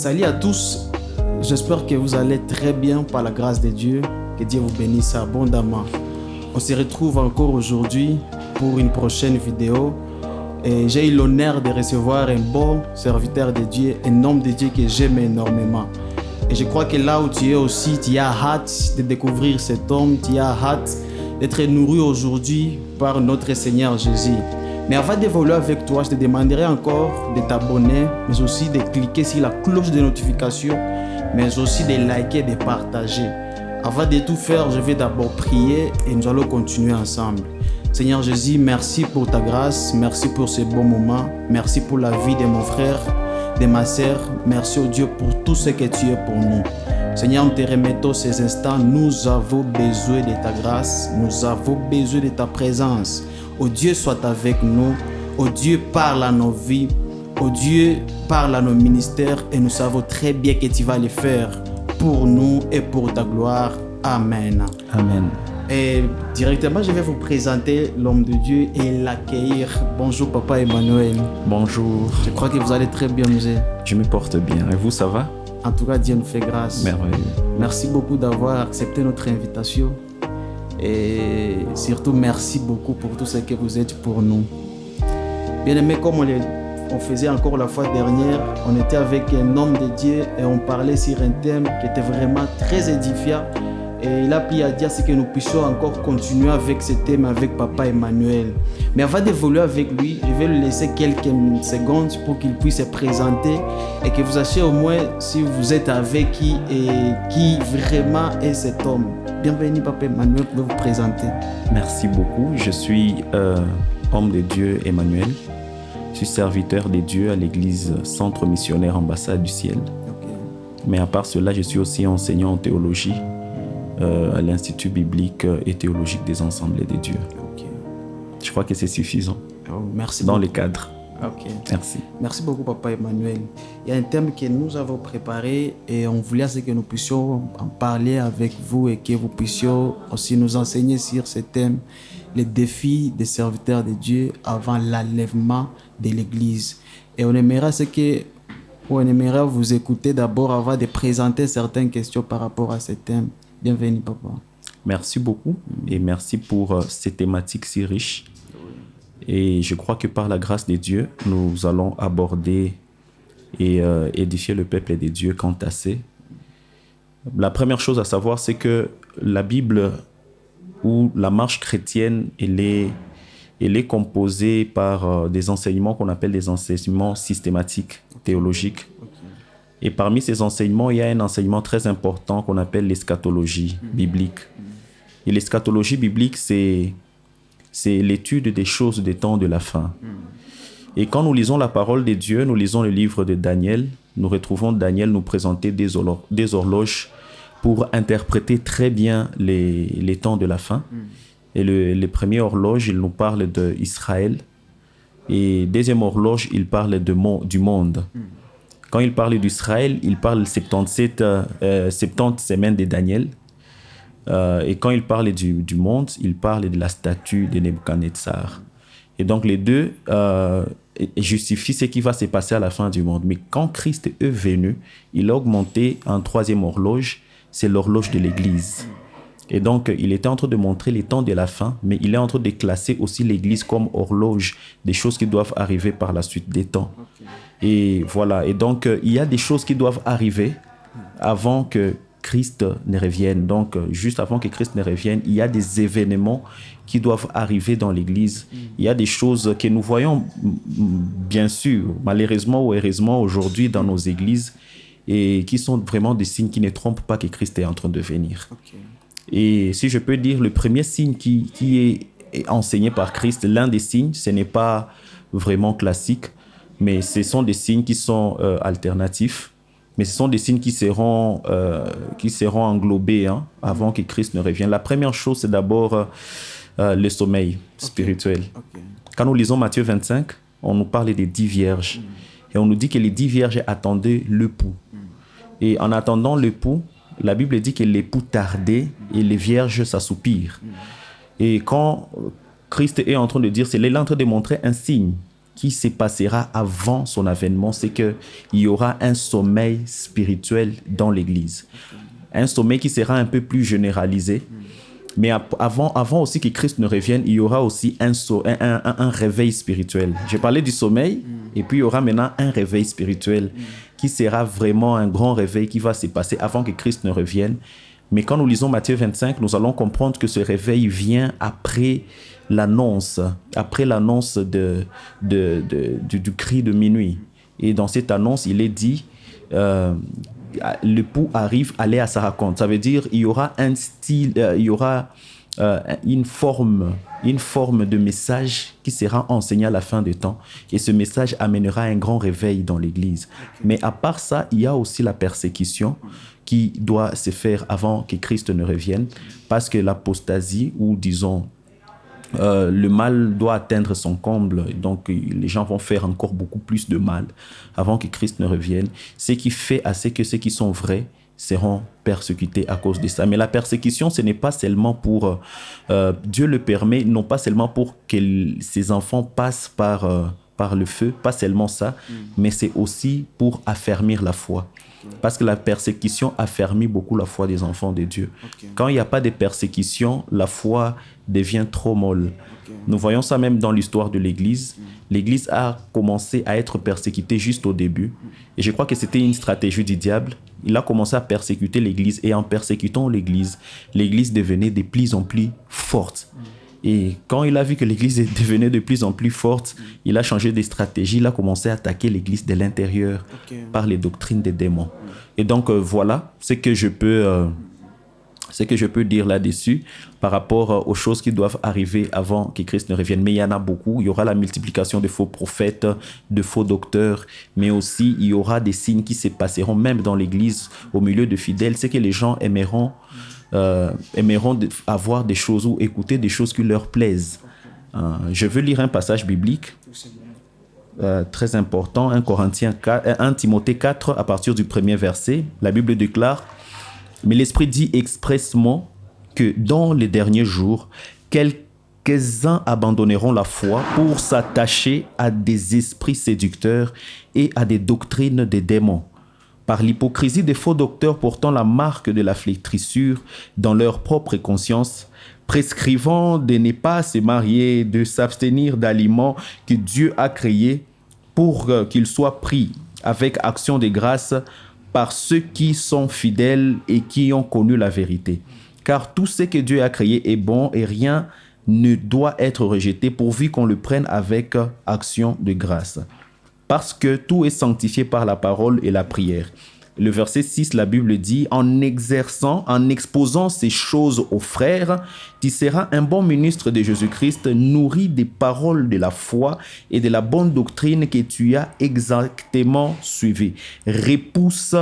Salut à tous, j'espère que vous allez très bien par la grâce de Dieu. Que Dieu vous bénisse abondamment. On se retrouve encore aujourd'hui pour une prochaine vidéo. Et j'ai eu l'honneur de recevoir un bon serviteur de Dieu, un homme de Dieu que j'aime énormément. Et je crois que là où tu es aussi, tu as hâte de découvrir cet homme, tu as hâte d'être nourri aujourd'hui par notre Seigneur Jésus. Mais avant d'évoluer avec toi, je te demanderai encore de t'abonner, mais aussi de cliquer sur la cloche de notification, mais aussi de liker, de partager. Avant de tout faire, je vais d'abord prier et nous allons continuer ensemble. Seigneur Jésus, merci pour ta grâce, merci pour ce bon moment, merci pour la vie de mon frère, de ma sœur, merci au Dieu pour tout ce que tu es pour nous. Seigneur, nous te remettons ces instants, nous avons besoin de ta grâce, nous avons besoin de ta présence. Oh Dieu, soit avec nous, oh Dieu, parle à nos vies, oh Dieu, parle à nos ministères et nous savons très bien que tu vas le faire pour nous et pour ta gloire. Amen. Amen. Et directement, je vais vous présenter l'homme de Dieu et l'accueillir. Bonjour, Papa Emmanuel. Bonjour. Je crois que vous allez très bien, musée. Je me porte bien. Et vous, ça va? En tout cas, Dieu nous fait grâce. Merveilleux. Merci beaucoup d'avoir accepté notre invitation. Et surtout, merci beaucoup pour tout ce que vous êtes pour nous. Bien aimé, comme on faisait encore la fois dernière, on était avec un homme de Dieu et on parlait sur un thème qui était vraiment très édifiant. Et il a pris à dire que nous puissions encore continuer avec ce thème avec Papa Emmanuel. Mais avant d'évoluer avec lui, je vais lui laisser quelques secondes pour qu'il puisse se présenter et que vous sachiez au moins si vous êtes avec qui et qui vraiment est cet homme. Bienvenue Papa Emmanuel, vous pouvez vous présenter. Merci beaucoup. Je suis homme de Dieu Emmanuel. Je suis serviteur de Dieu à l'église Centre Missionnaire Ambassade du Ciel. Okay. Mais à part cela, je suis aussi enseignant en théologie à l'Institut biblique et théologique des Assemblées de Dieu. Okay. Je crois que c'est suffisant. Merci dans beaucoup. le cadre. Okay. Merci. Merci beaucoup, Papa Emmanuel. Il y a un thème que nous avons préparé et on voulait que nous puissions en parler avec vous et que vous puissiez aussi nous enseigner sur ce thème, les défis des serviteurs de Dieu avant l'enlèvement de l'Église. Et on aimerait vous écouter d'abord avant de présenter certaines questions par rapport à ce thème. Bienvenue, Papa. Merci beaucoup et merci pour ces thématiques si riches. Et je crois que par la grâce de Dieu, nous allons aborder et édifier le peuple de Dieu quant à ça. La première chose à savoir, c'est que la Bible ou la marche chrétienne, elle est composée par des enseignements qu'on appelle des enseignements systématiques, théologiques. Et parmi ces enseignements, il y a un enseignement très important qu'on appelle l'eschatologie biblique. Et l'eschatologie biblique, c'est l'étude des choses des temps de la fin. Et quand nous lisons la parole de Dieu, nous lisons le livre de Daniel, nous retrouvons Daniel nous présenter des horloges pour interpréter très bien les temps de la fin. Et le premier horloge, il nous parle d'Israël. Et deuxième horloge, il parle du monde. Quand il parle d'Israël, il parle de 70 semaines de Daniel. Et quand il parle du monde, il parle de la statue de Nebuchadnezzar. Et donc les deux justifient ce qui va se passer à la fin du monde. Mais quand Christ est venu, il a augmenté un troisième horloge, c'est l'horloge de l'Église. Et donc il était en train de montrer les temps de la fin, mais il est en train de classer aussi l'Église comme horloge des choses qui doivent arriver par la suite des temps. Et voilà, et donc il y a des choses qui doivent arriver avant que Christ ne revienne. Donc, juste avant que Christ ne revienne, il y a des événements qui doivent arriver dans l'Église. Il y a des choses que nous voyons, bien sûr, malheureusement ou heureusement aujourd'hui dans nos églises, et qui sont vraiment des signes qui ne trompent pas que Christ est en train de venir. Okay. Et si je peux dire, le premier signe qui est enseigné par Christ, l'un des signes, ce n'est pas vraiment classique, mais ce sont des signes qui sont alternatifs. Mais ce sont des signes qui seront englobés avant que Christ ne revienne. La première chose, c'est d'abord le sommeil spirituel. Okay. Quand nous lisons Matthieu 25, on nous parle des 10 vierges. Et on nous dit que les 10 vierges attendaient l'époux. Et en attendant l'époux, la Bible dit que l'époux tardait et les vierges s'assoupirent. Et quand Christ est en train de dire, il est en train de montrer un signe qui se passera avant son avènement, c'est qu'il y aura un sommeil spirituel dans l'Église. Un sommeil qui sera un peu plus généralisé. Mais avant aussi que Christ ne revienne, il y aura aussi un réveil spirituel. J'ai parlé du sommeil, et puis il y aura maintenant un réveil spirituel qui sera vraiment un grand réveil qui va se passer avant que Christ ne revienne. Mais quand nous lisons Matthieu 25, nous allons comprendre que ce réveil vient après l'annonce du cri de minuit. Et dans cette annonce, il est dit... l'époux arrive, allez à sa rencontre. Ça veut dire il y aura un style, il y aura une forme de message qui sera enseigné à la fin des temps. Et ce message amènera un grand réveil dans l'Église. Mais à part ça, il y a aussi la persécution qui doit se faire avant que Christ ne revienne. Parce que l'apostasie, ou disons, le mal doit atteindre son comble, donc les gens vont faire encore beaucoup plus de mal avant que Christ ne revienne, ce qui fait assez que ceux qui sont vrais seront persécutés à cause de ça. Mais la persécution, ce n'est pas seulement pour... Dieu le permet, non pas seulement pour que ses enfants passent par le feu, pas seulement ça, mais c'est aussi pour affermir la foi. Parce que la persécution affermit beaucoup la foi des enfants de Dieu. Quand il n'y a pas de persécution, la foi devient trop molle. Nous voyons ça même dans l'histoire de l'Église. L'Église a commencé à être persécutée juste au début. Et je crois que c'était une stratégie du diable. Il a commencé à persécuter l'Église. Et en persécutant l'Église devenait de plus en plus forte. Et quand il a vu que l'Église devenait de plus en plus forte, il a changé de stratégie. Il a commencé à attaquer l'Église de l'intérieur par les doctrines des démons. Et donc, voilà ce que je peux dire là-dessus par rapport aux choses qui doivent arriver avant que Christ ne revienne. Mais il y en a beaucoup. Il y aura la multiplication de faux prophètes, de faux docteurs, mais aussi il y aura des signes qui se passeront même dans l'Église, au milieu de fidèles. C'est que les gens aimeront avoir des choses ou écouter des choses qui leur plaisent. Je veux lire un passage biblique très important, 1 Timothée 4, à partir du premier verset. La Bible déclare: mais l'Esprit dit expressement que dans les derniers jours, quelques-uns abandonneront la foi pour s'attacher à des esprits séducteurs et à des doctrines des démons. Par l'hypocrisie des faux docteurs portant la marque de la flétrissure dans leur propre conscience, prescrivant de ne pas se marier, de s'abstenir d'aliments que Dieu a créés pour qu'ils soient pris avec action de grâce par ceux qui sont fidèles et qui ont connu la vérité. Car tout ce que Dieu a créé est bon et rien ne doit être rejeté pourvu qu'on le prenne avec action de grâce. Parce que tout est sanctifié par la parole et la prière. Le verset 6, la Bible dit: en exposant ces choses aux frères, tu seras un bon ministre de Jésus-Christ, nourri des paroles de la foi et de la bonne doctrine que tu as exactement suivie. Repousse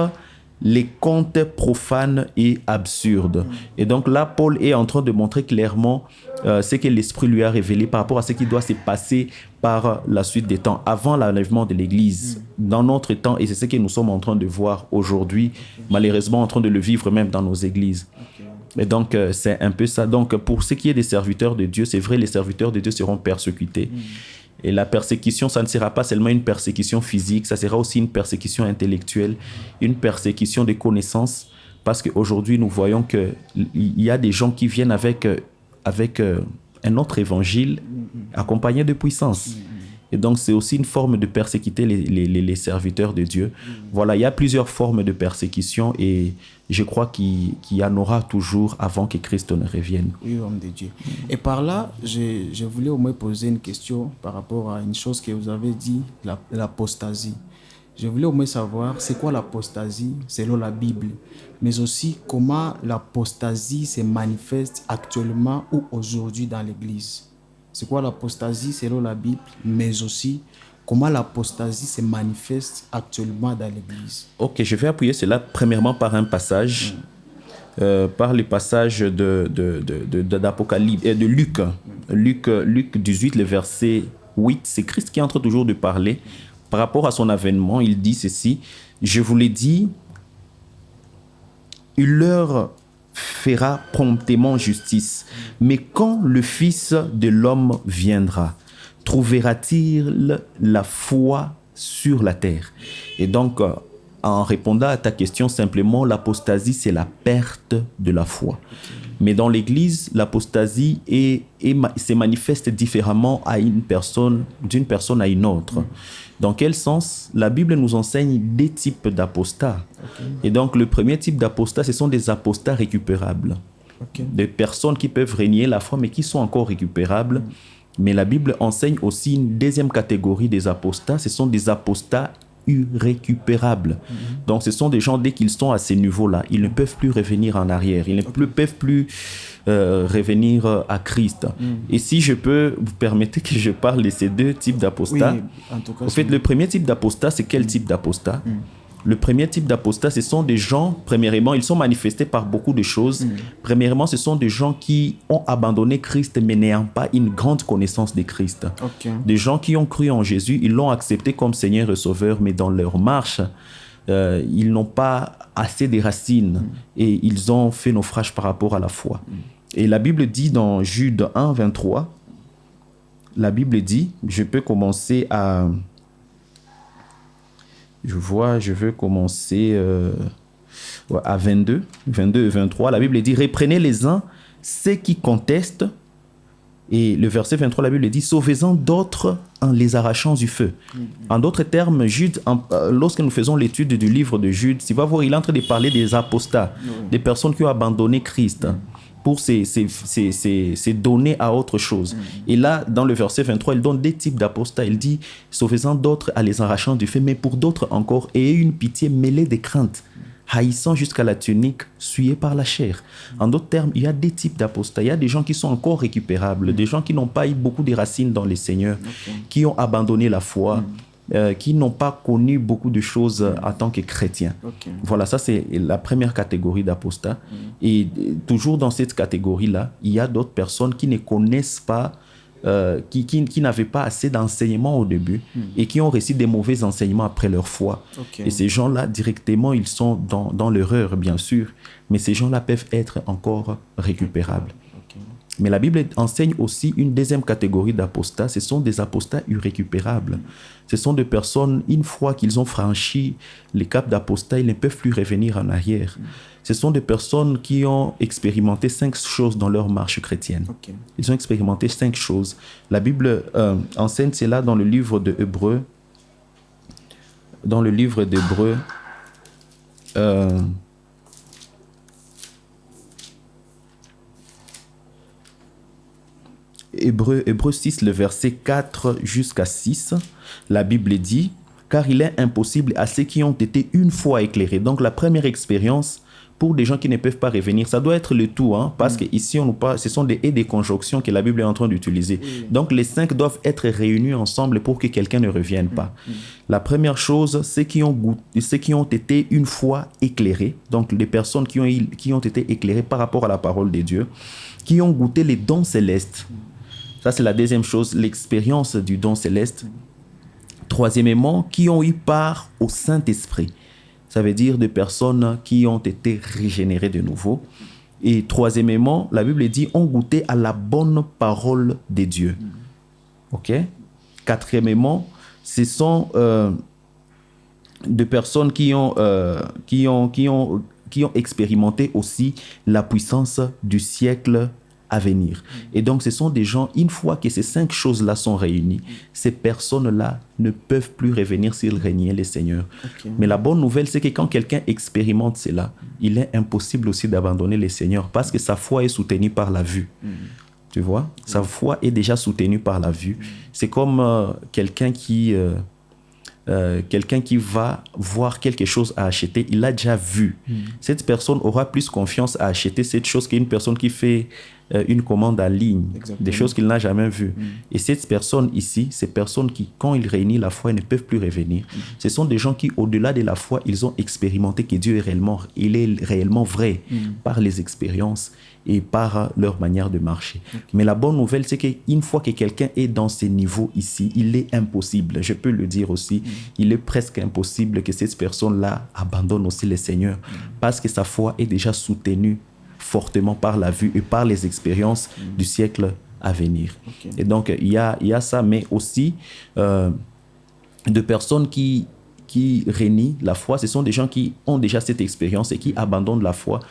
les contes profanes et absurdes. Et donc là, Paul est en train de montrer clairement ce que l'Esprit lui a révélé par rapport à ce qui doit se passer par la suite des temps, avant l'enlèvement de l'Église, dans notre temps. Et c'est ce que nous sommes en train de voir aujourd'hui, malheureusement en train de le vivre même dans nos églises. Et donc, c'est un peu ça. Donc, pour ce qui est des serviteurs de Dieu, c'est vrai, les serviteurs de Dieu seront persécutés. Et la persécution, ça ne sera pas seulement une persécution physique, ça sera aussi une persécution intellectuelle, une persécution des connaissances, parce qu'aujourd'hui, nous voyons qu'il y a des gens qui viennent avec un autre évangile accompagné de puissance. Et donc, c'est aussi une forme de persécuter les serviteurs de Dieu. Voilà, il y a plusieurs formes de persécution et je crois qu'il y en aura toujours avant que Christ ne revienne. Oui, homme de Dieu. Et par là, je voulais au moins poser une question par rapport à une chose que vous avez dit, l'apostasie. Je voulais au moins savoir, c'est quoi l'apostasie selon la Bible, mais aussi comment l'apostasie se manifeste actuellement ou aujourd'hui dans l'Église. C'est quoi l'apostasie selon la Bible, mais aussi comment l'apostasie se manifeste actuellement dans l'Église. Ok, je vais appuyer cela premièrement par un passage, par le passage d'Apocalypse, de Luc. Luc 18, le verset 8, c'est Christ qui est en train toujours de parler. Par rapport à son avènement, il dit ceci: je vous l'ai dit, il leur fera promptement justice. Mais quand le Fils de l'homme viendra, trouvera-t-il la foi sur la terre? Et donc, en répondant à ta question, simplement, l'apostasie, c'est la perte de la foi. Mais dans l'Église, l'apostasie se manifeste différemment d'une personne à une autre. Dans quel sens? La Bible nous enseigne des types d'apostats. Et donc, le premier type d'apostats, ce sont des apostats récupérables. Des personnes qui peuvent régner la foi, mais qui sont encore récupérables. Mais la Bible enseigne aussi une deuxième catégorie des apostats. Ce sont des apostats irrécupérables. Donc, ce sont des gens, dès qu'ils sont à ces niveaux-là, ils ne peuvent plus revenir en arrière. Ils ne peuvent plus revenir à Christ. Et si je peux, vous permettez que je parle de ces deux types d'apostats. Oui, en tout cas, en fait, le premier type d'apostat, c'est quel type d'apostat? Le premier type d'apostat, ce sont des gens, premièrement, ils sont manifestés par beaucoup de choses. Premièrement, ce sont des gens qui ont abandonné Christ, mais n'ayant pas une grande connaissance de Christ. Des gens qui ont cru en Jésus, ils l'ont accepté comme Seigneur et Sauveur, mais dans leur marche, ils n'ont pas assez de racines et ils ont fait naufrage par rapport à la foi. Et la Bible dit dans Jude 1, 23, la Bible dit, je peux commencer à... Je veux commencer à 22 et 23. La Bible dit, reprenez les uns ceux qui contestent. Et le verset 23, la Bible dit, sauvez-en d'autres en les arrachant du feu. En d'autres termes, Jude, lorsque nous faisons l'étude du livre de Jude, tu vas voir, il est en train de parler des apostats, des personnes qui ont abandonné Christ pour se donner à autre chose. Et là, dans le verset 23, il donne des types d'apostats. Il dit, sauvez-en d'autres en les arrachant du feu, mais pour d'autres encore, ayez une pitié mêlée de crainte, haïssant jusqu'à la tunique, souillée par la chair. En d'autres termes, il y a des types d'apostats. Il y a des gens qui sont encore récupérables, des gens qui n'ont pas eu beaucoup de racines dans les Seigneurs, qui ont abandonné la foi, qui n'ont pas connu beaucoup de choses en tant que chrétiens. Voilà, ça c'est la première catégorie d'apostats. Et toujours dans cette catégorie-là, il y a d'autres personnes qui ne connaissent pas, qui n'avaient pas assez d'enseignements au début et qui ont reçu des mauvais enseignements après leur foi. Et ces gens-là, directement, ils sont dans l'erreur, bien sûr, mais ces gens-là peuvent être encore récupérables. Mais la Bible enseigne aussi une deuxième catégorie d'apostats. Ce sont des apostats irrécupérables. Ce sont des personnes, une fois qu'ils ont franchi le cap d'apostat, ils ne peuvent plus revenir en arrière. Ce sont des personnes qui ont expérimenté 5 choses dans leur marche chrétienne. Ils ont expérimenté 5 choses. La Bible enseigne cela dans le livre de Hébreux. Dans le livre d'Hébreux, Hébreux 6, le verset 4 jusqu'à 6, la Bible dit, car il est impossible à ceux qui ont été une fois éclairés. Donc la première expérience, pour des gens qui ne peuvent pas revenir, ça doit être le tout, parce que ici on nous parle, ce sont des conjonctions que la Bible est en train d'utiliser. Donc les 5 doivent être réunis ensemble pour que quelqu'un ne revienne pas. La première chose, ceux qui ont été une fois éclairés, donc les personnes qui ont été éclairées par rapport à la parole de Dieu, qui ont goûté les dons célestes. Ça, c'est la deuxième chose, l'expérience du don céleste. Troisièmement, qui ont eu part au Saint-Esprit. Ça veut dire des personnes qui ont été régénérées de nouveau. Et troisièmement, la Bible dit, ont goûté à la bonne parole de Dieu. OK? Quatrièmement, ce sont des personnes qui ont expérimenté aussi la puissance du siècle à venir. Et donc, ce sont des gens, une fois que ces 5 choses-là sont réunies, ces personnes-là ne peuvent plus revenir s'ils régnaient les seigneurs. Mais la bonne nouvelle, c'est que quand quelqu'un expérimente cela, il est impossible aussi d'abandonner les seigneurs parce que sa foi est soutenue par la vue. Tu vois? Sa foi est déjà soutenue par la vue. C'est comme quelqu'un qui va voir quelque chose à acheter, il l'a déjà vu. Cette personne aura plus confiance à acheter cette chose qu'une personne qui fait une commande en ligne, des choses qu'il n'a jamais vues. Et cette personne ici, ces personnes qui, quand ils réunissent la foi, ils ne peuvent plus revenir. Ce sont des gens qui, au-delà de la foi, ils ont expérimenté que Dieu est réellement vrai par les expériences et par leur manière de marcher. Mais la bonne nouvelle, c'est qu'une fois que quelqu'un est dans ces niveaux ici, il est impossible, je peux le dire aussi, il est presque impossible que cette personne-là abandonne aussi le Seigneur parce que sa foi est déjà soutenue fortement par la vue et par les expériences du siècle à venir. Ok. Et donc, il y a ça, mais aussi de personnes qui renient la foi. Ce sont des gens qui ont déjà cette expérience et qui abandonnent la foi.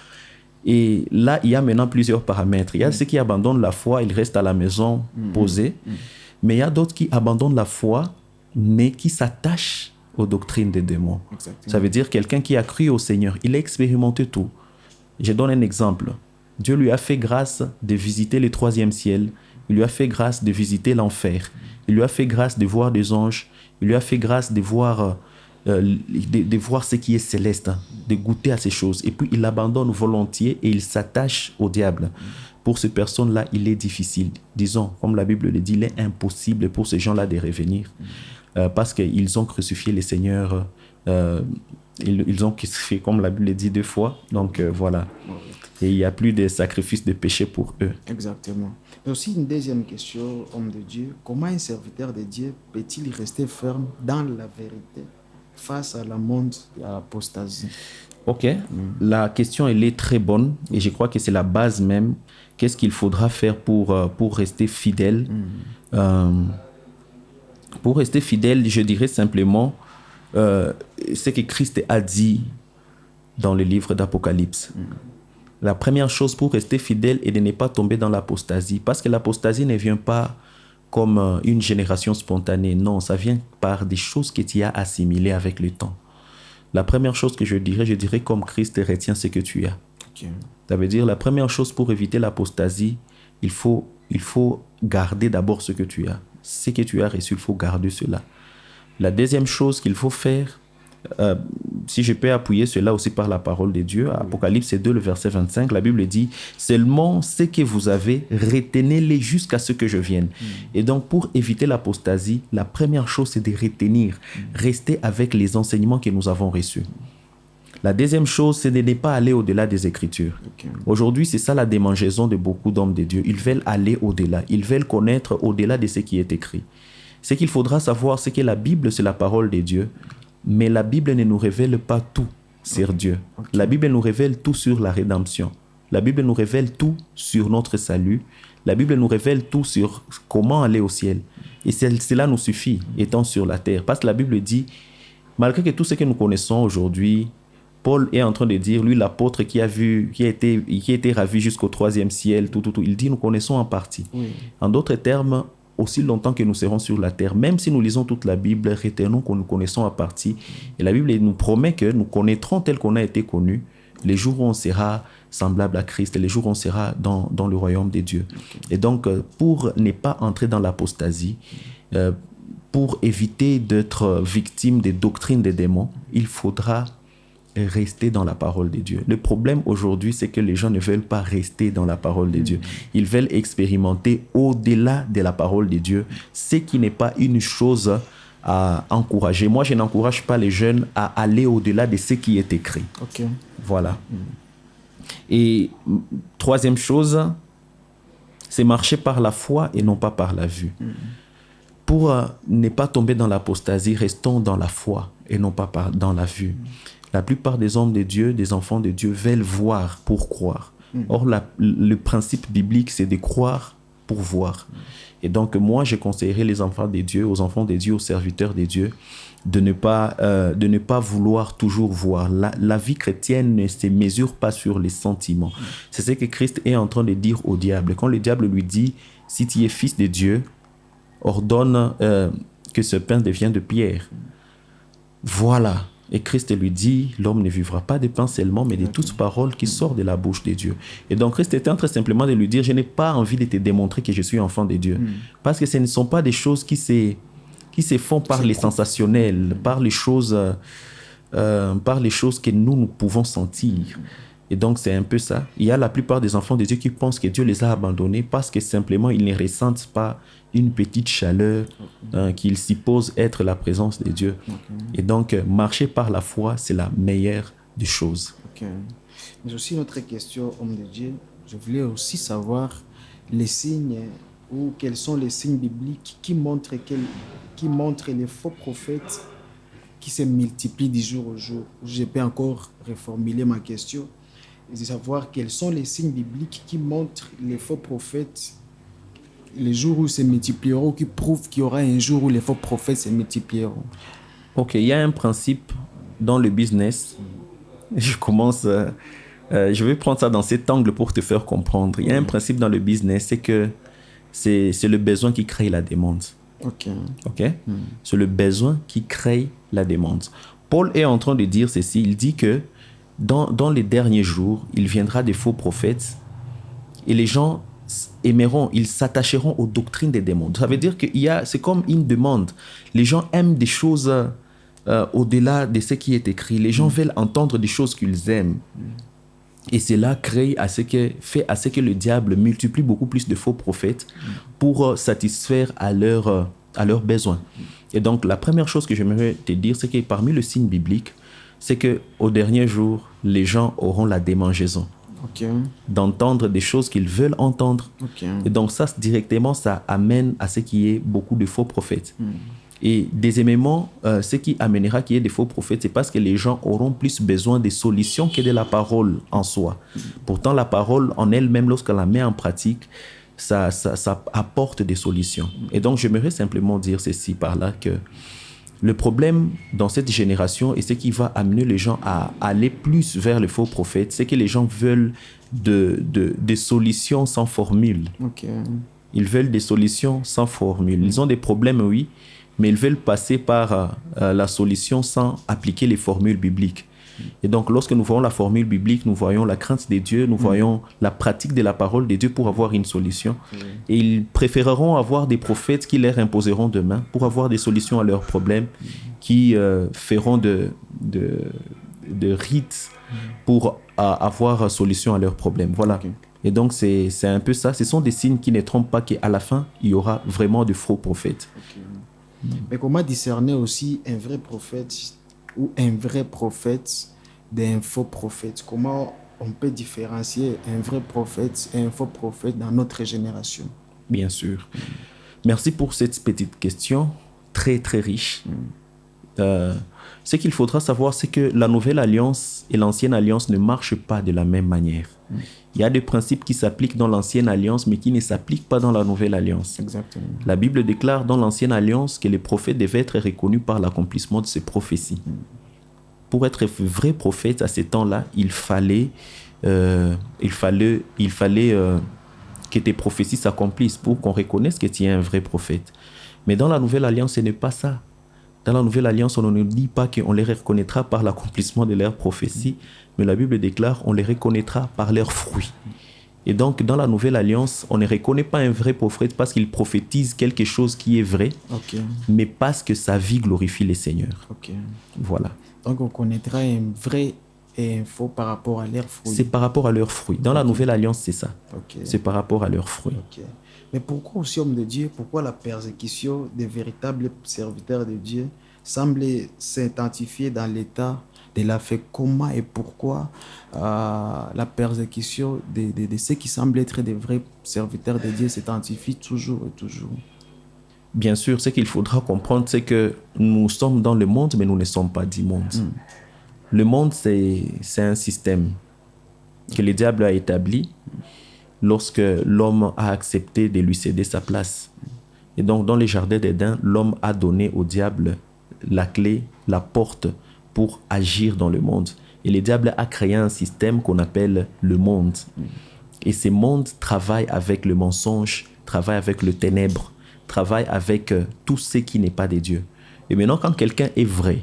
Et là, il y a maintenant plusieurs paramètres. Il y a ceux qui abandonnent la foi, ils restent à la maison posés. Mais il y a d'autres qui abandonnent la foi, mais qui s'attachent aux doctrines des démons. Exactement. Ça veut dire quelqu'un qui a cru au Seigneur, il a expérimenté tout. Je donne un exemple. Dieu lui a fait grâce de visiter le 3e ciel. Il lui a fait grâce de visiter l'enfer. Il lui a fait grâce de voir des anges. Il lui a fait grâce de voir ce qui est céleste, de goûter à ces choses. Et puis il abandonne volontiers et il s'attache au diable. Pour ces personnes-là, il est difficile. Disons, comme la Bible le dit, il est impossible pour ces gens-là de revenir. Parce qu'ils ont crucifié le Seigneur. Ils ont crucifié, comme la Bible le dit, 2 fois. Donc voilà. Et il n'y a plus de sacrifice de péché pour eux. Exactement. Mais aussi une deuxième question, homme de Dieu. Comment un serviteur de Dieu peut-il rester ferme dans la vérité face à la monde et à l'apostasie? Ok, la question elle est très bonne et je crois que c'est la base même. Qu'est-ce qu'il faudra faire pour rester fidèle? Pour rester fidèle, je dirais simplement ce que Christ a dit dans le livre d'Apocalypse. La première chose pour rester fidèle est de ne pas tomber dans l'apostasie, parce que l'apostasie ne vient pas comme une génération spontanée. Non, ça vient par des choses que tu as assimilées avec le temps. La première chose que je dirais comme Christ retient ce que tu as. Okay. Ça veut dire la première chose pour éviter l'apostasie, il faut garder d'abord ce que tu as. Ce que tu as reçu, il faut garder cela. La deuxième chose qu'il faut faire, si je peux appuyer cela aussi par la parole de Dieu, Apocalypse 2, le verset 25, la Bible dit « Seulement ce que vous avez, retenez-les jusqu'à ce que je vienne. » Et donc, pour éviter l'apostasie, la première chose, c'est de retenir, rester avec les enseignements que nous avons reçus. La deuxième chose, c'est de ne pas aller au-delà des Écritures. Okay. Aujourd'hui, c'est ça la démangeaison de beaucoup d'hommes de Dieu. Ils veulent aller au-delà. Ils veulent connaître au-delà de ce qui est écrit. Ce qu'il faudra savoir, c'est que la Bible, c'est la parole de Dieu. Mais la Bible ne nous révèle pas tout sur Dieu. Okay. La Bible nous révèle tout sur la rédemption. La Bible nous révèle tout sur notre salut. La Bible nous révèle tout sur comment aller au ciel. Et cela nous suffit, étant sur la terre. Parce que la Bible dit, malgré que tout ce que nous connaissons aujourd'hui, Paul est en train de dire, lui l'apôtre qui a été ravi jusqu'au 3e ciel, tout, il dit, nous connaissons en partie. Oui. En d'autres termes, aussi longtemps que nous serons sur la terre, même si nous lisons toute la Bible, retenons que nous connaissons à partie. Et la Bible nous promet que nous connaîtrons tel qu'on a été connu les jours où on sera semblable à Christ, les jours où on sera dans le royaume des dieux. Okay. Et donc, pour ne pas entrer dans l'apostasie, pour éviter d'être victime des doctrines des démons, il faudra rester dans la parole de Dieu. Le problème aujourd'hui, c'est que les gens ne veulent pas rester dans la parole de Dieu. Ils veulent expérimenter au-delà de la parole de Dieu, ce qui n'est pas une chose à encourager. Moi, je n'encourage pas les jeunes à aller au-delà de ce qui est écrit. Okay. Voilà. Et troisième chose, c'est marcher par la foi et non pas par la vue. Pour ne pas tomber dans l'apostasie, restons dans la foi et non pas dans la vue. La plupart des hommes de Dieu, des enfants de Dieu, veulent voir pour croire. Or, le principe biblique, c'est de croire pour voir. Et donc, moi, je conseillerais les enfants de Dieu, aux enfants de Dieu, aux serviteurs de Dieu, de ne pas vouloir toujours voir. La vie chrétienne ne se mesure pas sur les sentiments. C'est ce que Christ est en train de dire au diable. Quand le diable lui dit, si tu es fils de Dieu, ordonne que ce pain devienne de pierre. Voilà. Et Christ lui dit, l'homme ne vivra pas de pain seulement, mais de toute parole qui sort de la bouche de Dieu. Et donc Christ était en train simplement de lui dire, je n'ai pas envie de te démontrer que je suis enfant de Dieu. Parce que ce ne sont pas des choses qui se font par les sensationnels, par les choses que nous pouvons sentir. Et donc c'est un peu ça. Il y a la plupart des enfants de Dieu qui pensent que Dieu les a abandonnés parce que simplement ils ne ressentent pas une petite chaleur qu'ils supposent être la présence de Dieu. Et donc marcher par la foi, c'est la meilleure des choses. Mais aussi notre question, homme de Dieu, je voulais aussi savoir les signes ou quels sont les signes bibliques qui montrent les faux prophètes qui se multiplient du jour au jour. Je peux encore reformuler ma question. Et de savoir quels sont les signes bibliques qui montrent les faux prophètes les jours où ils se multiplieront, qui prouvent qu'il y aura un jour où les faux prophètes se multiplieront? Ok, il y a un principe dans le business. Je vais prendre ça dans cet angle pour te faire comprendre. Il y a un principe dans le business, c'est que c'est le besoin qui crée la demande. Ok. C'est le besoin qui crée la demande. Paul est en train de dire ceci. Il dit que dans les derniers jours, il viendra des faux prophètes et les gens aimeront, ils s'attacheront aux doctrines des démons. Ça veut dire que c'est comme une demande. Les gens aiment des choses au-delà de ce qui est écrit. Les gens veulent entendre des choses qu'ils aiment. Et cela fait à ce que le diable multiplie beaucoup plus de faux prophètes pour satisfaire à leurs besoins. Et donc, la première chose que j'aimerais te dire, c'est que parmi le signe biblique, c'est qu'au dernier jour, les gens auront la démangeaison. D'entendre des choses qu'ils veulent entendre. Et donc, ça, directement, ça amène à ce qu'il y ait beaucoup de faux prophètes. Et deuxièmement, ce qui amènera qu'il y ait des faux prophètes, c'est parce que les gens auront plus besoin des solutions que de la parole en soi. Pourtant, la parole en elle-même, lorsqu'on la met en pratique, ça apporte des solutions. Et donc, j'aimerais simplement dire ceci par là, que le problème dans cette génération, et ce qui va amener les gens à aller plus vers les faux prophètes, c'est que les gens veulent des solutions sans formule. Ils veulent des solutions sans formule. Ils ont des problèmes, oui, mais ils veulent passer par la solution sans appliquer les formules bibliques. Et donc, lorsque nous voyons la formule biblique, nous voyons la crainte de Dieu, nous voyons la pratique de la parole de Dieu pour avoir une solution. Et ils préféreront avoir des prophètes qui leur imposeront demain pour avoir des solutions à leurs problèmes, qui feront de rites pour avoir solution à leurs problèmes. Voilà. Et donc, c'est un peu ça. Ce sont des signes qui ne trompent pas qu'à la fin, il y aura vraiment de faux prophètes. Mais comment discerner aussi un vrai prophète ou un vrai prophète d'un faux prophète? Comment on peut différencier un vrai prophète et un faux prophète dans notre génération? Bien sûr. Merci pour cette petite question, très très riche. Ce qu'il faudra savoir, c'est que la nouvelle alliance et l'ancienne alliance ne marchent pas de la même manière. Il y a des principes qui s'appliquent dans l'ancienne alliance, mais qui ne s'appliquent pas dans la nouvelle alliance. Exactement. La Bible déclare dans l'ancienne alliance que les prophètes devaient être reconnus par l'accomplissement de ces prophéties. Pour être vrai prophète à ces temps-là, il fallait que tes prophéties s'accomplissent pour qu'on reconnaisse que tu es un vrai prophète. Mais dans la nouvelle alliance, ce n'est pas ça. Dans la nouvelle alliance, on ne dit pas qu'on les reconnaîtra par l'accomplissement de leurs prophéties, mais la Bible déclare qu'on les reconnaîtra par leurs fruits. Et donc, dans la nouvelle alliance, on ne reconnaît pas un vrai prophète parce qu'il prophétise quelque chose qui est vrai, mais parce que sa vie glorifie le Seigneur. Voilà. Donc, on connaîtra un vrai et un faux par rapport à leurs fruits. C'est par rapport à leurs fruits. Dans la nouvelle alliance, c'est ça. C'est par rapport à leurs fruits. Mais pourquoi aussi, homme de Dieu, pourquoi la persécution des véritables serviteurs de Dieu semble s'identifier dans l'état de la fait? Comment et pourquoi la persécution de ceux qui semblent être des vrais serviteurs de Dieu s'identifie toujours et toujours? Bien sûr, ce qu'il faudra comprendre, c'est que nous sommes dans le monde, mais nous ne sommes pas du monde. Le monde, c'est un système que le diable a établi lorsque l'homme a accepté de lui céder sa place. Et donc, dans les jardins d'Éden, l'homme a donné au diable la clé, la porte pour agir dans le monde. Et le diable a créé un système qu'on appelle le monde. Et ce monde travaille avec le mensonge, travaille avec le ténèbre, travaille avec tout ce qui n'est pas de Dieu. Et maintenant, quand quelqu'un est vrai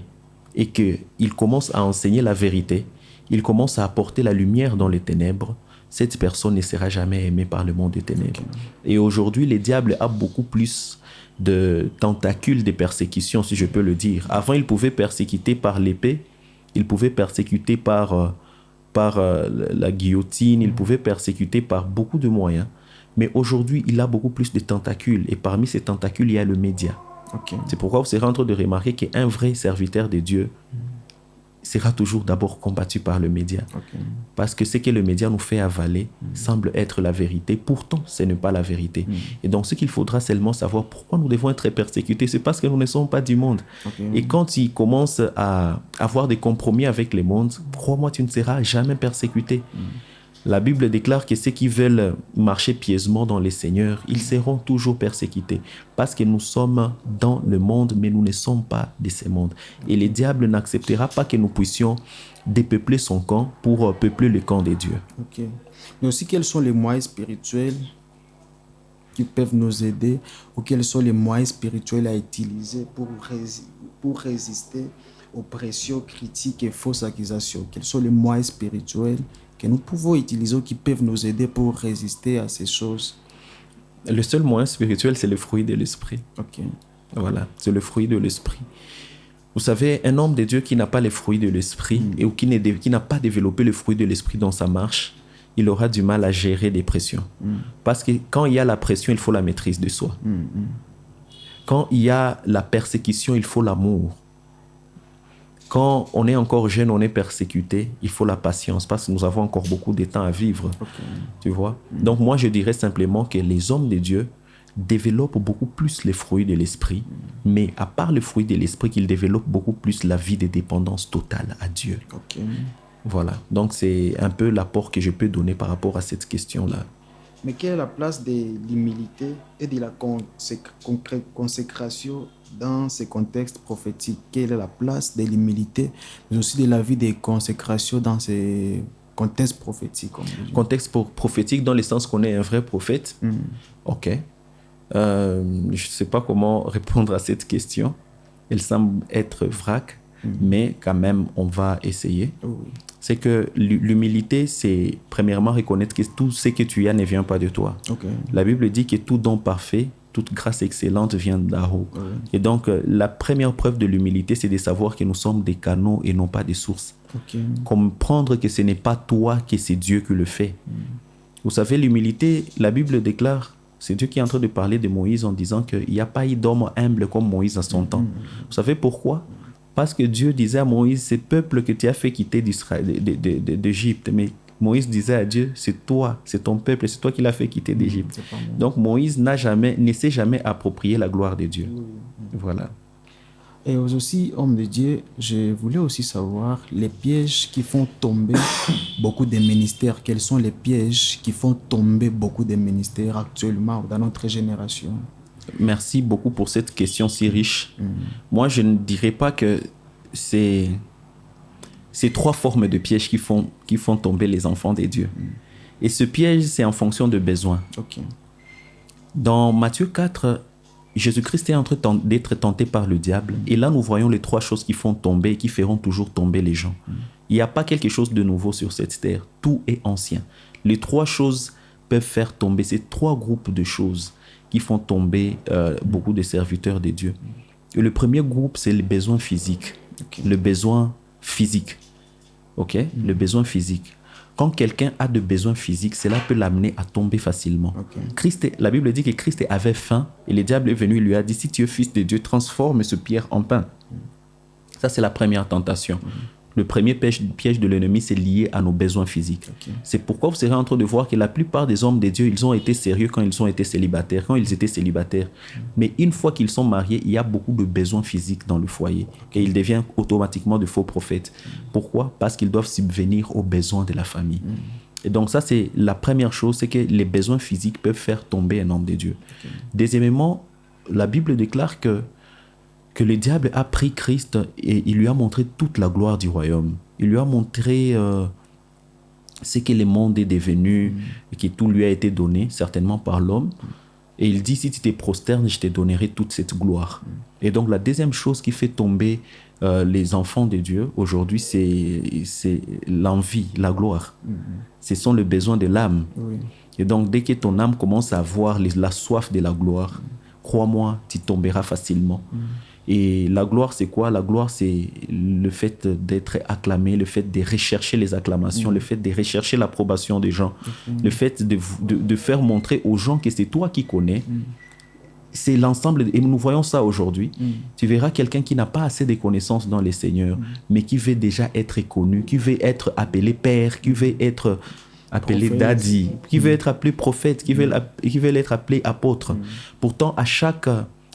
et qu'il commence à enseigner la vérité, il commence à apporter la lumière dans les ténèbres, cette personne ne sera jamais aimée par le monde des ténèbres. Et aujourd'hui, le diable a beaucoup plus de tentacules de persécution, si je peux le dire. Avant, il pouvait persécuter par l'épée, il pouvait persécuter par la guillotine, il pouvait persécuter par beaucoup de moyens. Mais aujourd'hui, il a beaucoup plus de tentacules. Et parmi ces tentacules, il y a le média. C'est pourquoi vous serez en train de remarquer qu'un vrai serviteur de Dieu sera toujours d'abord combattu par le média. Parce que ce que le média nous fait avaler semble être la vérité. Pourtant, ce n'est pas la vérité. Et donc, ce qu'il faudra seulement savoir, pourquoi nous devons être persécutés, c'est parce que nous ne sommes pas du monde. Et quand il commence à avoir des compromis avec le monde, crois-moi, tu ne seras jamais persécuté. La Bible déclare que ceux qui veulent marcher pieusement dans le Seigneur, ils seront toujours persécutés parce que nous sommes dans le monde, mais nous ne sommes pas de ce monde. Et le diable n'acceptera pas que nous puissions dépeupler son camp pour peupler le camp de Dieu. Ok. Mais aussi, quels sont les moyens spirituels qui peuvent nous aider ou quels sont les moyens spirituels à utiliser pour résister aux pressions, critiques et fausses accusations? Quels sont les moyens spirituels que nous pouvons utiliser ou qui peuvent nous aider pour résister à ces choses? Le seul moyen spirituel, c'est le fruit de l'esprit. Ok. Voilà, c'est le fruit de l'esprit. Vous savez, un homme de Dieu qui n'a pas les fruits de l'esprit ou qui n'a pas développé le fruit de l'esprit dans sa marche, il aura du mal à gérer des pressions. Parce que quand il y a la pression, il faut la maîtrise de soi. Quand il y a la persécution, il faut l'amour. Quand on est encore jeune, on est persécuté, il faut la patience parce que nous avons encore beaucoup de temps à vivre. Okay. Tu vois? Donc moi, je dirais simplement que les hommes de Dieu développent beaucoup plus les fruits de l'esprit, mais à part le fruit de l'esprit, qu'ils développent beaucoup plus la vie de dépendance totale à Dieu. Okay. Voilà. Donc c'est un peu l'apport que je peux donner par rapport à cette question-là. Mais quelle est la place de l'humilité et de la consécration dans ces contextes prophétiques? Quelle est la place de l'humilité, mais aussi de la vie de consécration dans ces contextes prophétiques? Contexte prophétique dans le sens qu'on est un vrai prophète? Ok. Je ne sais pas comment répondre à cette question. Elle semble être vrac, mais quand même, on va essayer. Oui. C'est que l'humilité, c'est premièrement reconnaître que tout ce que tu as ne vient pas de toi. Okay. La Bible dit que tout don parfait, toute grâce excellente vient d'en haut. Oui. Et donc, la première preuve de l'humilité, c'est de savoir que nous sommes des canaux et non pas des sources. Okay. Comprendre que ce n'est pas toi, que c'est Dieu qui le fait. Vous savez, l'humilité, la Bible déclare, c'est Dieu qui est en train de parler de Moïse en disant qu'il n'y a pas eu d'homme humble comme Moïse à son temps. Vous savez pourquoi? Parce que Dieu disait à Moïse, c'est peuple que tu as fait quitter d'Égypte. Mais Moïse disait à Dieu, c'est toi, c'est ton peuple, c'est toi qui l'as fait quitter d'Égypte. Donc Moïse ne s'est jamais approprié la gloire de Dieu. Voilà. Et aussi, homme de Dieu, je voulais aussi savoir les pièges qui font tomber beaucoup de ministères. Quels sont les pièges qui font tomber beaucoup de ministères actuellement dans notre génération? Merci beaucoup pour cette question si riche. Moi, je ne dirais pas que c'est 3 formes de pièges qui font tomber les enfants de Dieu. Et ce piège, c'est en fonction de besoins. Okay. Dans Matthieu 4, Jésus-Christ est en train d'être tenté par le diable. Et là, nous voyons les 3 choses qui font tomber et qui feront toujours tomber les gens. Il n'y a pas quelque chose de nouveau sur cette terre. Tout est ancien. Les 3 choses peuvent faire tomber ces 3 groupes de choses qui font tomber beaucoup de serviteurs de Dieu. Et le premier groupe, c'est les besoins physiques. Okay. Le besoin physique. OK? Le besoin physique. Quand quelqu'un a de besoins physiques, cela peut l'amener à tomber facilement. Okay. La Bible dit que Christ avait faim et le diable est venu et lui a dit, si tu es fils de Dieu, transforme ce pierre en pain. Ça, c'est la première tentation. Le premier piège de l'ennemi, c'est lié à nos besoins physiques. Okay. C'est pourquoi vous serez en train de voir que la plupart des hommes de Dieu, ils ont été sérieux quand ils ont été célibataires, Mais une fois qu'ils sont mariés, il y a beaucoup de besoins physiques dans le foyer. Et ils deviennent automatiquement de faux prophètes. Pourquoi? Parce qu'ils doivent subvenir aux besoins de la famille. Et donc ça, c'est la première chose, c'est que les besoins physiques peuvent faire tomber un homme de Dieu. Okay. Deuxièmement, la Bible déclare que le diable a pris Christ et il lui a montré toute la gloire du royaume. Il lui a montré ce que le monde est devenu et que tout lui a été donné, certainement par l'homme. Et il dit, si tu te prosternes, je te donnerai toute cette gloire. Et donc la deuxième chose qui fait tomber les enfants de Dieu aujourd'hui, c'est l'envie, la gloire. Ce sont les besoins de l'âme. Et donc dès que ton âme commence à avoir la soif de la gloire, crois-moi, tu tomberas facilement. Et la gloire, c'est quoi? La gloire, c'est le fait d'être acclamé, le fait de rechercher les acclamations, le fait de rechercher l'approbation des gens, le fait de faire montrer aux gens que c'est toi qui connais. C'est l'ensemble, et nous voyons ça aujourd'hui. Tu verras quelqu'un qui n'a pas assez de connaissances dans les seigneurs, mais qui veut déjà être connu, qui veut être appelé père, qui veut être appelé daddy, qui veut être appelé prophète, qui veut être appelé apôtre. Pourtant,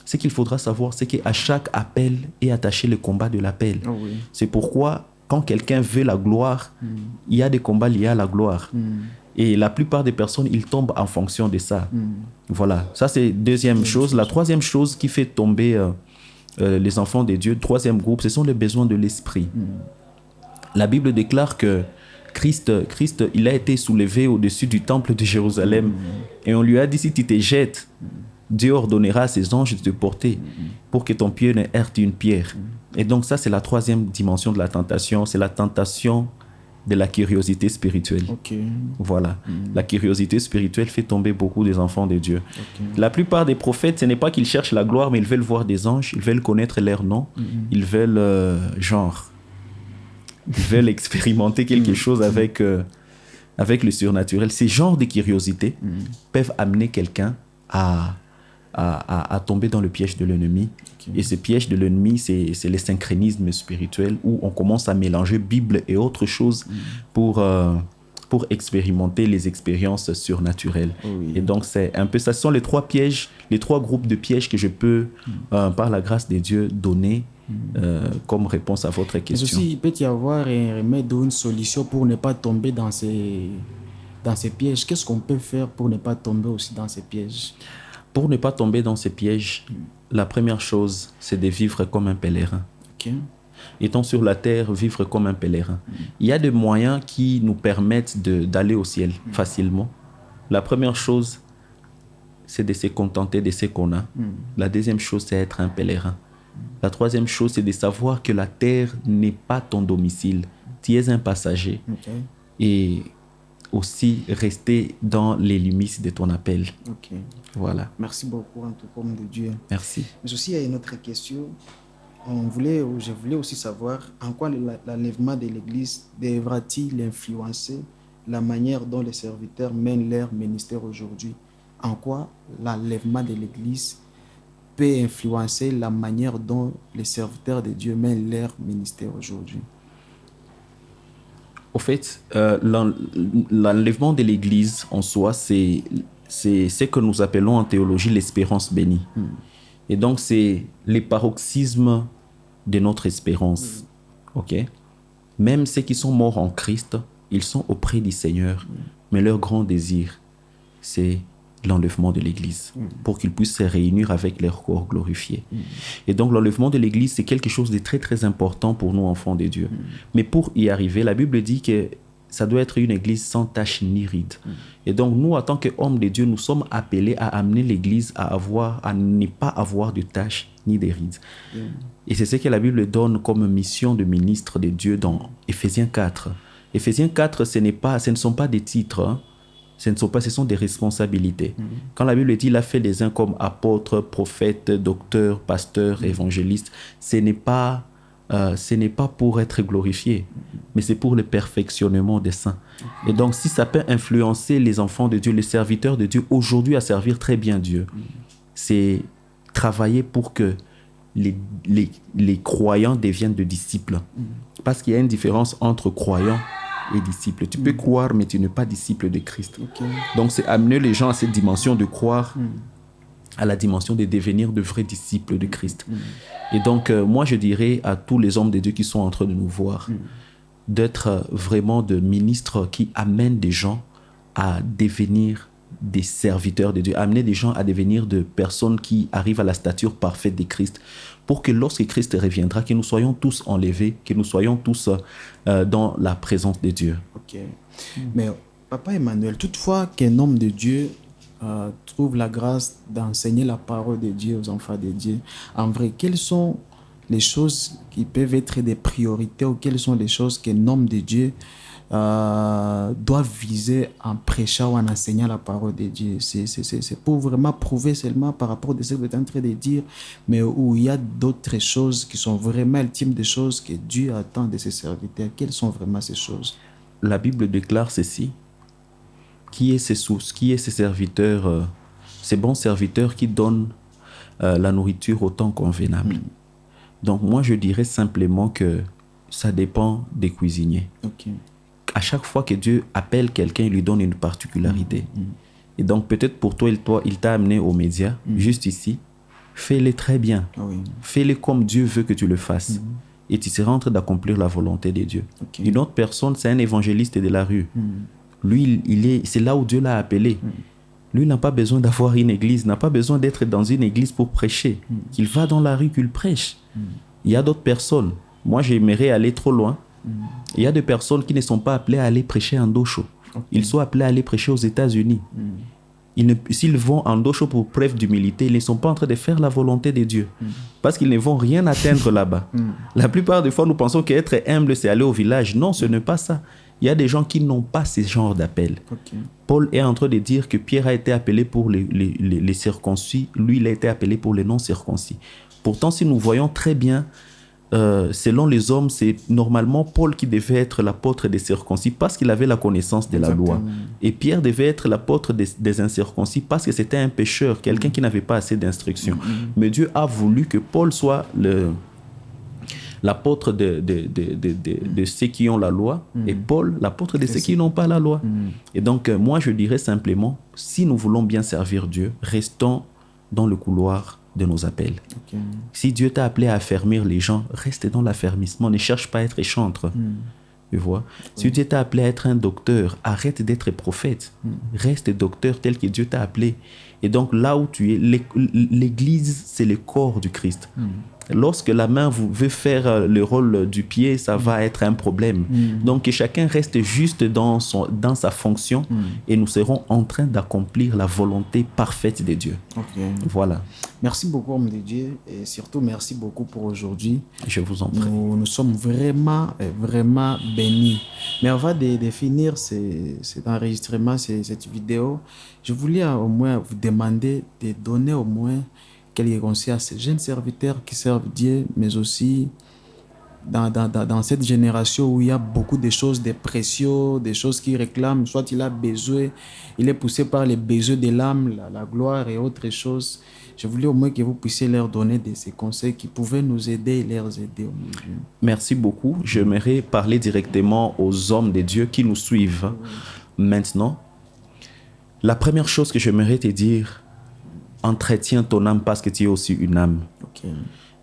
ce qu'il faudra savoir, c'est qu'à chaque appel est attaché le combat de l'appel. C'est pourquoi quand quelqu'un veut la gloire, il y a des combats liés à la gloire. Et la plupart des personnes, ils tombent en fonction de ça. Voilà, ça c'est deuxième chose. La troisième chose qui fait tomber les enfants de Dieu, troisième groupe, ce sont les besoins de l'esprit. La Bible déclare que Christ, il a été soulevé au-dessus du temple de Jérusalem. Et on lui a dit, si tu te jettes, Dieu ordonnera à ses anges de te porter pour que ton pied ne heurte une pierre. Et donc ça, c'est la troisième dimension de la tentation. C'est la tentation de la curiosité spirituelle. Voilà. La curiosité spirituelle fait tomber beaucoup des enfants de Dieu. La plupart des prophètes, ce n'est pas qu'ils cherchent la gloire, mais ils veulent voir des anges, ils veulent connaître leur nom, ils veulent ils veulent expérimenter quelque chose avec le surnaturel. Ces genres de curiosité peuvent amener quelqu'un à tomber dans le piège de l'ennemi. Et ce piège de l'ennemi, c'est le synchronisme spirituel où on commence à mélanger Bible et autres choses pour expérimenter les expériences surnaturelles. Et donc, c'est un peu ça. Ce sont les trois pièges, les trois groupes de pièges que je peux, par la grâce de Dieu, donner comme réponse à votre question. Mais aussi, il peut y avoir un remède ou une solution pour ne pas tomber dans ces pièges. Qu'est-ce qu'on peut faire pour ne pas tomber aussi dans ces pièges? Pour ne pas tomber dans ces pièges, la première chose, c'est de vivre comme un pèlerin. Étant sur la terre, vivre comme un pèlerin. Il y a des moyens qui nous permettent d'aller au ciel facilement. La première chose, c'est de se contenter de ce qu'on a. La deuxième chose, c'est être un pèlerin. La troisième chose, c'est de savoir que la terre n'est pas ton domicile. Tu es un passager. Et aussi rester dans les limites de ton appel. Voilà. Merci beaucoup, en tout cas, homme de Dieu. Merci. Mais aussi, il y a une autre question. Je voulais aussi savoir en quoi l'enlèvement de l'Église devra-t-il influencer la manière dont les serviteurs mènent leur ministère aujourd'hui? En quoi l'enlèvement de l'Église peut influencer la manière dont les serviteurs de Dieu mènent leur ministère aujourd'hui? Au fait, l'enlèvement de l'Église en soi, c'est ce que nous appelons en théologie l'espérance bénie. Et donc, c'est les paroxysmes de notre espérance. Même ceux qui sont morts en Christ, ils sont auprès du Seigneur. Mais leur grand désir, c'est l'enlèvement de l'Église pour qu'ils puissent se réunir avec leur corps glorifié. Et donc, l'enlèvement de l'Église, c'est quelque chose de très, très important pour nous, enfants de Dieu. Mais pour y arriver, la Bible dit que ça doit être une Église sans tache ni ride. Et donc, nous, en tant qu'hommes de Dieu, nous sommes appelés à amener l'Église à ne pas avoir de tache ni de rides. Et c'est ce que la Bible donne comme mission de ministre de Dieu dans Éphésiens 4. Éphésiens 4, ce ne sont pas des titres, ce sont des responsabilités. Quand la Bible dit il a fait les uns comme apôtres, prophètes, docteurs, pasteurs, évangélistes, ce n'est pas pour être glorifié, mais c'est pour le perfectionnement des saints. Et donc, si ça peut influencer les enfants de Dieu, les serviteurs de Dieu, aujourd'hui à servir très bien Dieu, c'est travailler pour que les croyants deviennent de disciples. Parce qu'il y a une différence entre croyants et disciples. Tu peux croire, mais tu n'es pas disciple de Christ. Donc, c'est amener les gens à cette dimension de croire, à la dimension de devenir de vrais disciples de Christ. Et donc, moi, je dirais à tous les hommes de Dieu qui sont en train de nous voir, d'être vraiment de ministres qui amènent des gens à devenir des serviteurs de Dieu, amener des gens à devenir de personnes qui arrivent à la stature parfaite de Christ, pour que lorsque Christ reviendra, que nous soyons tous enlevés, que nous soyons tous dans la présence de Dieu. Mais Papa Emmanuel, toutefois qu'un homme de Dieu trouve la grâce d'enseigner la parole de Dieu aux enfants de Dieu, en vrai, quelles sont les choses qui peuvent être des priorités ou quelles sont les choses qu'un homme de Dieu doit viser en prêchant ou en enseignant la parole de Dieu? C'est pour vraiment prouver seulement par rapport à ce que vous êtes en train de dire, mais où il y a d'autres choses qui sont vraiment ultimes, des choses que Dieu attend de ses serviteurs. Quelles sont vraiment ces choses? La Bible déclare ceci: qui est ces sources, qui est ces serviteurs, ces bons serviteurs qui donnent la nourriture au temps convenable. Donc moi je dirais simplement que ça dépend des cuisiniers. À chaque fois que Dieu appelle quelqu'un, il lui donne une particularité. Et donc peut-être pour toi, il t'a amené aux médias, juste ici. Fais-les très bien. Fais-les comme Dieu veut que tu le fasses. et tu seras en train d'accomplir la volonté de Dieu. Ok. Une autre personne, c'est un évangéliste de la rue. Lui, c'est là où Dieu l'a appelé. Lui n'a pas besoin d'avoir une église, n'a pas besoin d'être dans une église pour prêcher. Qu'il va dans la rue, qu'il prêche. Il y a d'autres personnes. Moi, j'aimerais aller trop loin. Il y a des personnes qui ne sont pas appelées à aller prêcher en Dosho. Ils sont appelés à aller prêcher aux États-Unis. S'ils vont en Dosho pour preuve d'humilité, ils ne sont pas en train de faire la volonté de Dieu. Parce qu'ils ne vont rien atteindre là-bas. La plupart des fois, nous pensons qu'être humble, c'est aller au village. Non, ce n'est pas ça. Il y a des gens qui n'ont pas ce genre d'appel. Paul est en train de dire que Pierre a été appelé pour les circoncis. Lui, il a été appelé pour les non-circoncis. Pourtant, si nous voyons très bien, selon les hommes, c'est normalement Paul qui devait être l'apôtre des circoncis parce qu'il avait la connaissance de la loi. Et Pierre devait être l'apôtre des incirconcis parce que c'était un pécheur, quelqu'un qui n'avait pas assez d'instruction. Mais Dieu a voulu que Paul soit l'apôtre de ceux qui ont la loi et Paul l'apôtre de ceux qui n'ont pas la loi. Et donc, moi, je dirais simplement, si nous voulons bien servir Dieu, restons dans le couloir de nos appels. Si Dieu t'a appelé à affermir les gens, reste dans l'affermissement, ne cherche pas à être chantre. Tu vois? Si Dieu t'a appelé à être un docteur, arrête d'être prophète. Reste docteur tel que Dieu t'a appelé. Et donc là où tu es, l'église, c'est le corps du Christ. Lorsque la main veut faire le rôle du pied, ça va être un problème. Donc que chacun reste juste dans sa fonction et nous serons en train d'accomplir la volonté parfaite de Dieu. Voilà. Merci beaucoup, homme de Dieu, et surtout merci beaucoup pour aujourd'hui. Je vous en prie. Nous sommes vraiment bénis. Mais avant de finir cet enregistrement, cette vidéo, je voulais au moins vous demander de donner au moins quelques conseils à ces jeunes serviteurs qui servent Dieu, mais aussi dans cette génération où il y a beaucoup de choses, des pressions, des choses qui réclament, soit il a besoin, il est poussé par les besoins de l'âme, la gloire et autres choses. Je voulais au moins que vous puissiez leur donner ces conseils qui pouvaient nous aider et leur aider. Merci beaucoup. J'aimerais parler directement aux hommes de Dieu qui nous suivent maintenant. La première chose que j'aimerais te dire, entretiens ton âme parce que tu es aussi une âme.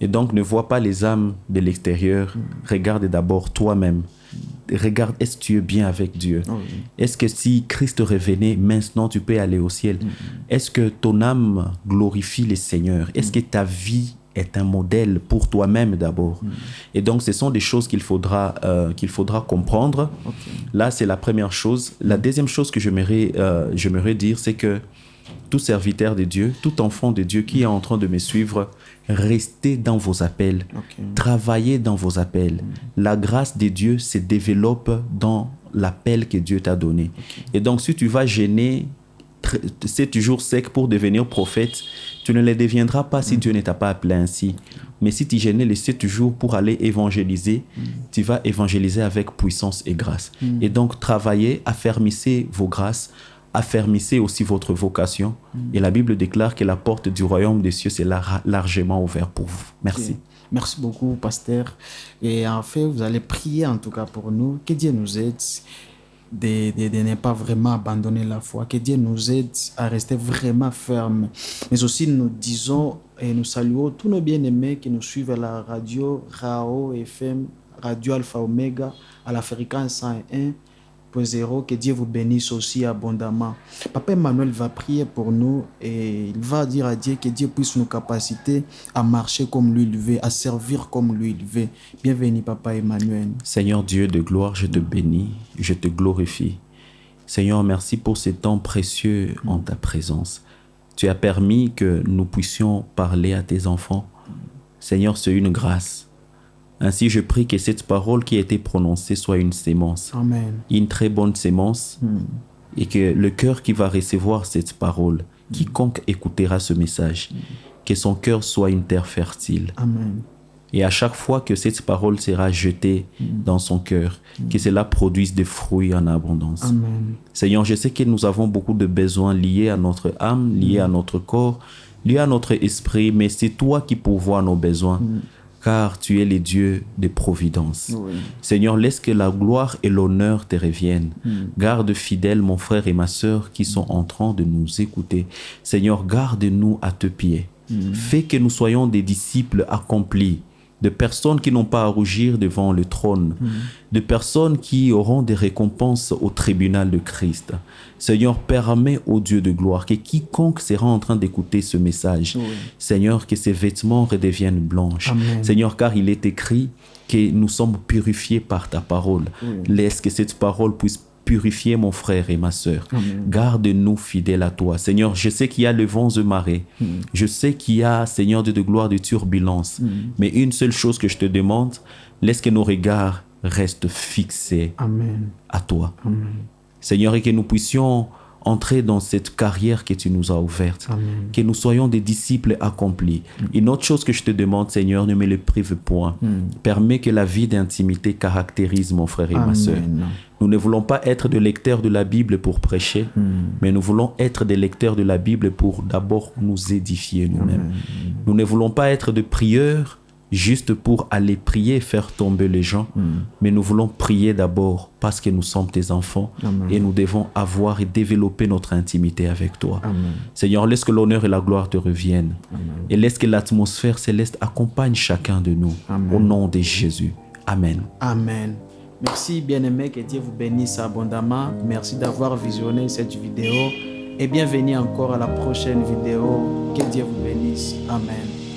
Et donc, ne vois pas les âmes de l'extérieur. Regarde d'abord toi-même. Regarde, est-ce que tu es bien avec Dieu? Est-ce que si Christ revenait, maintenant tu peux aller au ciel? Est-ce que ton âme glorifie le Seigneur? Est-ce que ta vie est un modèle pour toi-même d'abord? Et donc, ce sont des choses qu'il faudra comprendre. Là, c'est la première chose. La deuxième chose que j'aimerais dire, c'est que tout serviteur de Dieu, tout enfant de Dieu qui est en train de me suivre, restez dans vos appels, travaillez dans vos appels. La grâce de Dieu se développe dans l'appel que Dieu t'a donné. Et donc, si tu vas gêner 7 jours secs pour devenir prophète, tu ne le deviendras pas si Dieu ne t'a pas appelé ainsi. Mais si tu gênais les 7 jours pour aller évangéliser, tu vas évangéliser avec puissance et grâce. Et donc, travaillez, affermissez vos grâces, affermissez aussi votre vocation. Et la Bible déclare que la porte du royaume des cieux s'est largement ouverte pour vous. Merci. Merci beaucoup, pasteur. Et en fait, vous allez prier en tout cas pour nous. Que Dieu nous aide de ne pas vraiment abandonner la foi. Que Dieu nous aide à rester vraiment ferme. Mais aussi, nous disons et nous saluons tous nos bien-aimés qui nous suivent à la radio RAO FM, Radio Alpha Omega, à la fréquence 101.0. Que Dieu vous bénisse aussi abondamment. Papa Emmanuel va prier pour nous et il va dire à Dieu que Dieu puisse nous capaciter à marcher comme lui il veut, à servir comme lui il veut. Bienvenue, Papa Emmanuel. Seigneur Dieu de gloire, je te bénis, je te glorifie. Seigneur, merci pour ces temps précieux en ta présence. Tu as permis que nous puissions parler à tes enfants. Seigneur, c'est une grâce. Ainsi, je prie que cette parole qui a été prononcée soit une sémence. Amen. Une très bonne sémence. Et que le cœur qui va recevoir cette parole, quiconque écoutera ce message, que son cœur soit une terre fertile. Amen. Et à chaque fois que cette parole sera jetée dans son cœur, que cela produise des fruits en abondance. Amen. Seigneur, je sais que nous avons beaucoup de besoins liés à notre âme, liés à notre corps, liés à notre esprit, mais c'est toi qui pourvois nos besoins. Car tu es le Dieu de providence. Oui. Seigneur, laisse que la gloire et l'honneur te reviennent. Garde fidèle mon frère et ma sœur qui sont en train de nous écouter. Seigneur, garde-nous à tes pieds. Fais que nous soyons des disciples accomplis de personnes qui n'ont pas à rougir devant le trône, de personnes qui auront des récompenses au tribunal de Christ. Seigneur, permets au Dieu de gloire que quiconque sera en train d'écouter ce message, Seigneur, que ses vêtements redeviennent blanches. Amen. Seigneur, car il est écrit que nous sommes purifiés par ta parole. Laisse que cette parole puisse purifier mon frère et ma sœur. Garde-nous fidèles à toi. Seigneur, je sais qu'il y a le vent et marée. Je sais qu'il y a, Seigneur Dieu de gloire, de turbulences. Mais une seule chose que je te demande, laisse que nos regards restent fixés à toi. Seigneur, et que nous puissions entrer dans cette carrière que tu nous as ouverte. Que nous soyons des disciples accomplis. Une autre chose que je te demande, Seigneur, ne me le prive point. Permets que la vie d'intimité caractérise mon frère et ma sœur. Nous ne voulons pas être des lecteurs de la Bible pour prêcher, mais nous voulons être des lecteurs de la Bible pour d'abord nous édifier nous-mêmes. Nous ne voulons pas être des prieurs juste pour aller prier et faire tomber les gens, mais nous voulons prier d'abord parce que nous sommes tes enfants et nous devons avoir et développer notre intimité avec toi. Seigneur, laisse que l'honneur et la gloire te reviennent et laisse que l'atmosphère céleste accompagne chacun de nous. Au nom de Jésus. Amen. Amen. Merci bien-aimés, que Dieu vous bénisse abondamment. Merci d'avoir visionné cette vidéo et bienvenue encore à la prochaine vidéo. Que Dieu vous bénisse. Amen.